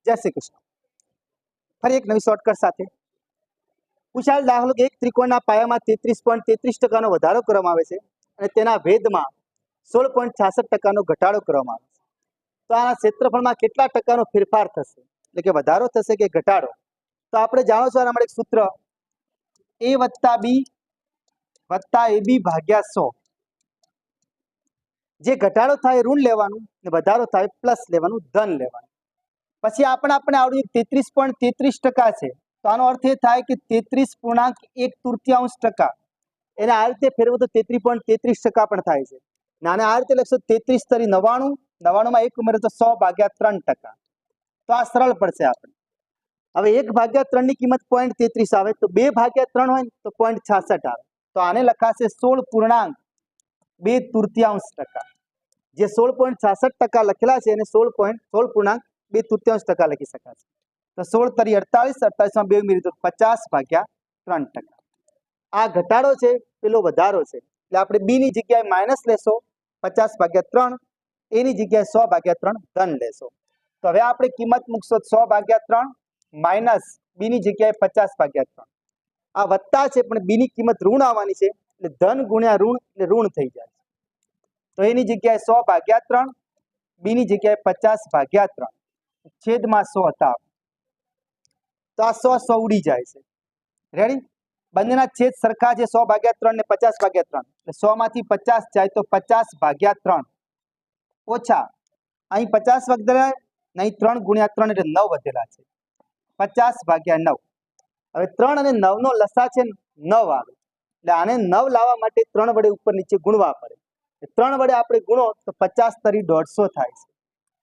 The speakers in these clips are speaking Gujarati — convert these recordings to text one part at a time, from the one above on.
જય શ્રી કૃષ્ણ। ફરી એક નવી શોર્ટકટ સાથે પૂછાયેલ દાખલો કે એક ત્રિકોણના પાયામાં 33.33% વધારો કરવામાં આવે છે અને તેના ભેદમાં 16.66% ઘટાડો કરવામાં આવે છે, તો આના ક્ષેત્રફળમાં કેટલા ટકાનો ફેરફાર થશે, એટલે કે વધારો થશે કે ઘટાડો? તો આપણે જાણો છો આના માટે એક સૂત્ર a + b + ab ભાગ્યા 100। જે ઘટાડો થાય ઋણ લેવાનું ને વધારો થાય પ્લસ લેવાનું, ધન લેવાનું। પછી આપણે આવડ્યું 33.33% છે, તો આનો અર્થ એ થાય કે 33.1/3 એને આ રીતે ફેરવો તો 33.33% પણ થાય છે। નાને આ રીતે લખશો 33 તરી 99, 99 માં 1 ઉમેરો તો 100/3%। તો આ સરળ પડશે આપણે। હવે 1/3 ની કિંમત 0.33 આવે તો 2/3 હોય તો 0.66 આવે, તો આને લખાશે 16.2/3। જે 16.66% લખેલા છે એને 16.2/3 લખી શકાશે। તો 16 તરી 48, 48 માં 2 ઉમેરી તો 50/3%। આ ઘટાડો છે, પેલો વધારો છે, એટલે આપણે બી ની જગ્યાએ માઇનસ લેશો 50/3, એ ની જગ્યાએ 100/3 ધન લેશો। તો હવે આપણે કિંમત મૂકશો 100/3 માઇનસ બી ની જગ્યાએ 50/3। આ વત્તા છે પણ બી ની કિંમત ઋણ આવવાની છે, એટલે ધન ગુણ્યા ઋણ એટલે ઋણ થઈ જાય। તો એની જગ્યાએ 100/3, બી ની જગ્યાએ 50/3 છેદમાં 100 હતા। તો આ 100 ઉડી જાય છે। રેડી? બંનેના છેદ સરખા છે, 100/3 ને 50/3, એટલે 100 માંથી 50 જાય તો 50/3 ઓછા અહીં 50 વધેલા, નહીં 3 ગુણ્યા 3 એટલે 9 વધેલા છે, 50/9। હવે 3 અને 9 નો લસા છે 9 આવે, એટલે આને 9 લાવવા માટે 3 વડે ઉપર નીચે ગુણવા પડે। 3 વડે આપણે ગુણો તો 50 તરી 150 થાય છે,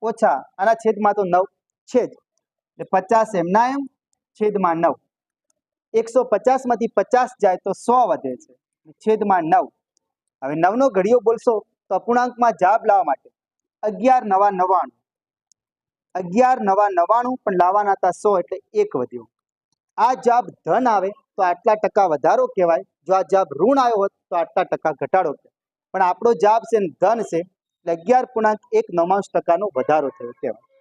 ઓછા આના છેદમાં તો 9 છે જ, એટલે 50 એમના એમ છેદમાં 9। 150 માંથી 50 જાય તો 100 વધે છે, છેદમાં 9। હવે 9 નો ઘડિયો બોલશો તો અપૂર્ણાંકમાં જાબ લાવવા માટે 11 નવા 99, 11 નવા 99 પણ લાવવાના હતા 100 એટલે 1 વધ્યો। આ જાબ ધન આવે તો આટલા ટકા વધારો કહેવાય, જો આ જાબ ઋણ આવ્યો હોત તો આટલા ટકા ઘટાડો કહેવાય। પણ આપણો જાબ છે ધન છે, એટલે 11.199% વધારો થયો કહેવાય।